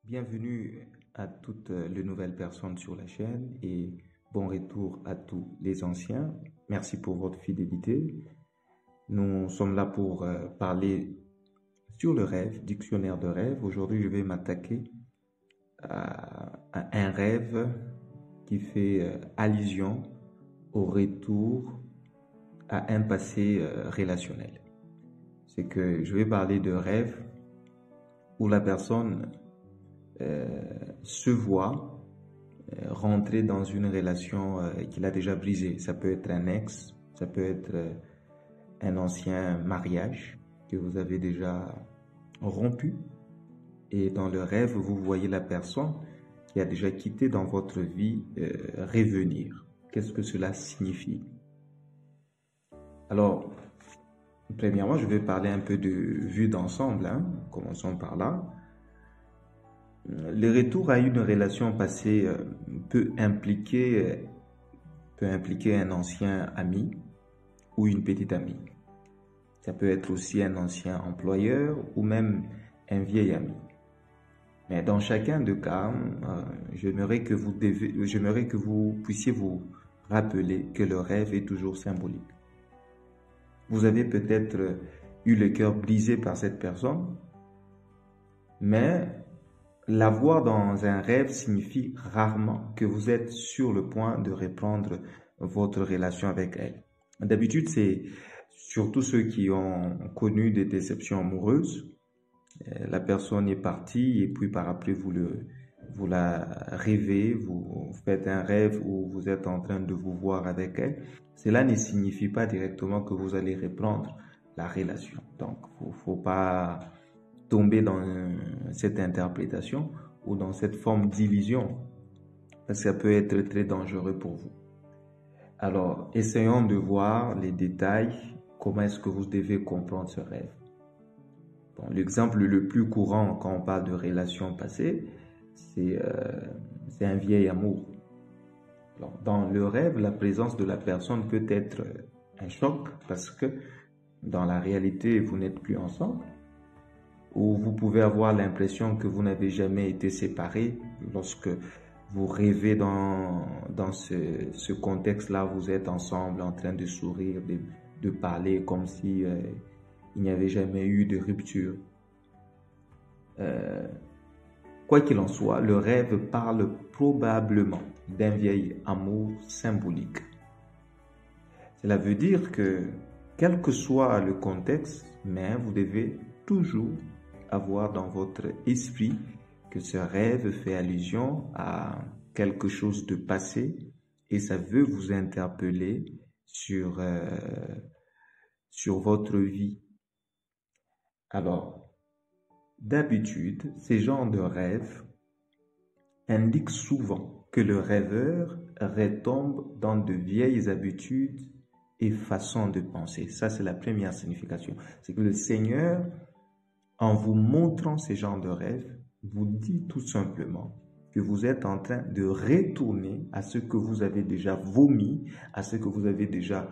Bienvenue à toutes les nouvelles personnes sur la chaîne et bon retour à tous les anciens. Merci pour votre fidélité. Nous sommes là pour parler sur le rêve, dictionnaire de rêve. Aujourd'hui, je vais m'attaquer à un rêve qui fait allusion au retour à un passé relationnel. C'est que je vais parler de rêve où la personne se voit rentrer dans une relation qu'il a déjà brisée. Ça peut être un ex, ça peut être un ancien mariage que vous avez déjà rompu. Et dans le rêve, vous voyez la personne qui a déjà quitté dans votre vie revenir. Qu'est-ce que cela signifie? Alors, premièrement, je vais parler un peu de vue d'ensemble. Commençons par là. Le retour à une relation passée peut impliquer un ancien ami ou une petite amie. Ça peut être aussi un ancien employeur ou même un vieil ami. Mais dans chacun des cas, j'aimerais que vous puissiez vous rappeler que le rêve est toujours symbolique. Vous avez peut-être eu le cœur brisé par cette personne, mais la voir dans un rêve signifie rarement que vous êtes sur le point de reprendre votre relation avec elle. D'habitude, c'est surtout ceux qui ont connu des déceptions amoureuses. La personne est partie et puis par après, vous la rêvez, vous faites un rêve où vous êtes en train de vous voir avec elle. Cela ne signifie pas directement que vous allez reprendre la relation. Donc, il ne faut pas tomber dans cette interprétation ou dans cette forme d'illusion, parce que ça peut être très dangereux pour vous. Alors, essayons de voir les détails, comment est-ce que vous devez comprendre ce rêve. Bon, l'exemple le plus courant quand on parle de relations passées, c'est un vieil amour. Alors, dans le rêve, la présence de la personne peut être un choc parce que dans la réalité, vous n'êtes plus ensemble. Ou vous pouvez avoir l'impression que vous n'avez jamais été séparés. Lorsque vous rêvez dans ce contexte-là, vous êtes ensemble en train de sourire, de parler comme si il n'y avait jamais eu de rupture. Quoi qu'il en soit, le rêve parle probablement d'un vieil amour symbolique. Cela veut dire que, quel que soit le contexte, mais vous devez toujours avoir dans votre esprit que ce rêve fait allusion à quelque chose de passé et ça veut vous interpeller sur votre vie. Alors, d'habitude, ces genres de rêves indiquent souvent que le rêveur retombe dans de vieilles habitudes et façons de penser. Ça, c'est la première signification. C'est que le Seigneur, en vous montrant ces genres de rêves, vous dit tout simplement que vous êtes en train de retourner à ce que vous avez déjà vomi, à ce que vous avez déjà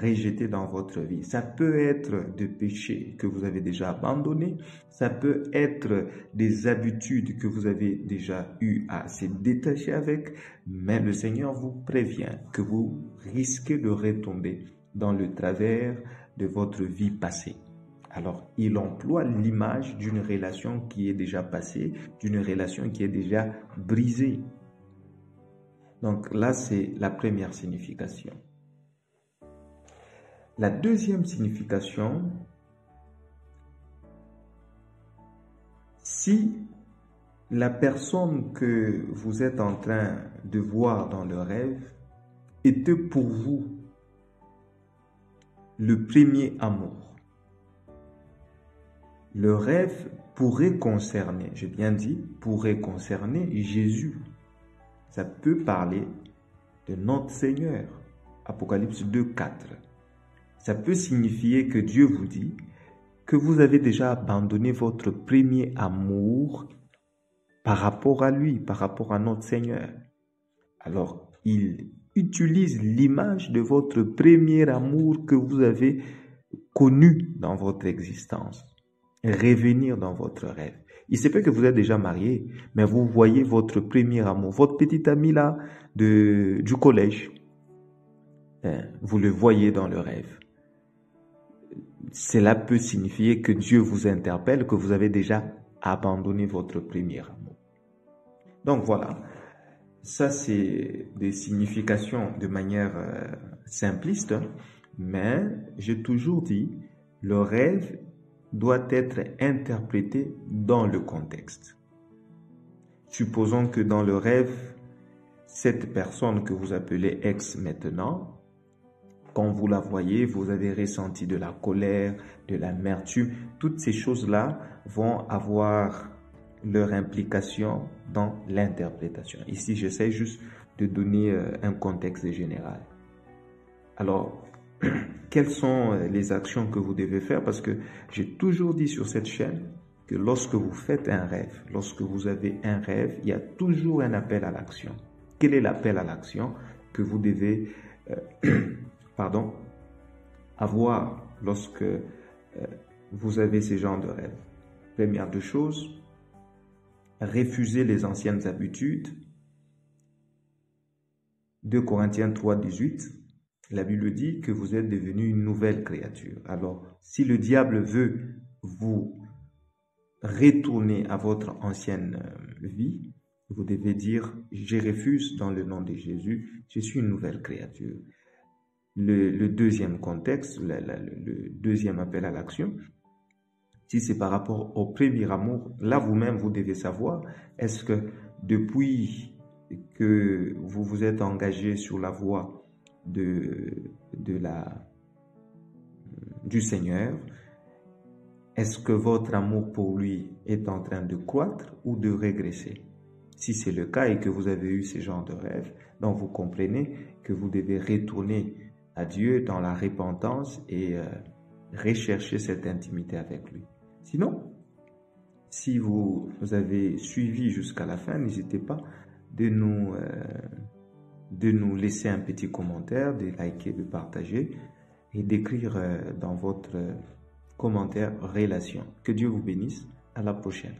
rejeté dans votre vie. Ça peut être des péchés que vous avez déjà abandonnés, ça peut être des habitudes que vous avez déjà eu à se détacher avec, mais le Seigneur vous prévient que vous risquez de retomber dans le travers de votre vie passée. Alors, il emploie l'image d'une relation qui est déjà passée, d'une relation qui est déjà brisée. Donc là, c'est la première signification. La deuxième signification, si la personne que vous êtes en train de voir dans le rêve était pour vous le premier amour, le rêve pourrait concerner, j'ai bien dit, pourrait concerner Jésus. Ça peut parler de notre Seigneur. Apocalypse 2:4. Ça peut signifier que Dieu vous dit que vous avez déjà abandonné votre premier amour par rapport à lui, par rapport à notre Seigneur. Alors, il utilise l'image de votre premier amour que vous avez connu dans votre existence. Revenir dans votre rêve. Il se peut que vous êtes déjà marié, mais vous voyez votre premier amour, votre petit ami là du collège. Vous le voyez dans le rêve. Cela peut signifier que Dieu vous interpelle, que vous avez déjà abandonné votre premier amour. Donc voilà, ça c'est des significations de manière simpliste, mais j'ai toujours dit, le rêve doit être interprété dans le contexte. Supposons que dans le rêve, cette personne que vous appelez ex maintenant, quand vous la voyez, vous avez ressenti de la colère, de l'amertume. Toutes ces choses-là vont avoir leur implication dans l'interprétation. Ici, j'essaie juste de donner un contexte général. Alors, quelles sont les actions que vous devez faire? Parce que j'ai toujours dit sur cette chaîne que lorsque vous faites un rêve, lorsque vous avez un rêve, il y a toujours un appel à l'action. Quel est l'appel à l'action que vous devez avoir lorsque vous avez ce genre de rêve? Première des choses, refuser les anciennes habitudes. 2 Corinthiens 3, 18, la Bible dit que vous êtes devenu une nouvelle créature. Alors, si le diable veut vous retourner à votre ancienne vie, vous devez dire, je refuse dans le nom de Jésus, je suis une nouvelle créature. Le deuxième contexte, le deuxième appel à l'action, si c'est par rapport au premier amour, là vous-même vous devez savoir, est-ce que depuis que vous vous êtes engagé sur la voie du Seigneur, est-ce que votre amour pour lui est en train de croître ou de régresser? Si c'est le cas et que vous avez eu ce genre de rêve, donc vous comprenez que vous devez retourner à Dieu dans la repentance et rechercher cette intimité avec lui. Sinon, si vous avez suivi jusqu'à la fin, n'hésitez pas de nous laisser un petit commentaire, de liker, de partager et d'écrire dans votre commentaire relation. Que Dieu vous bénisse. À la prochaine.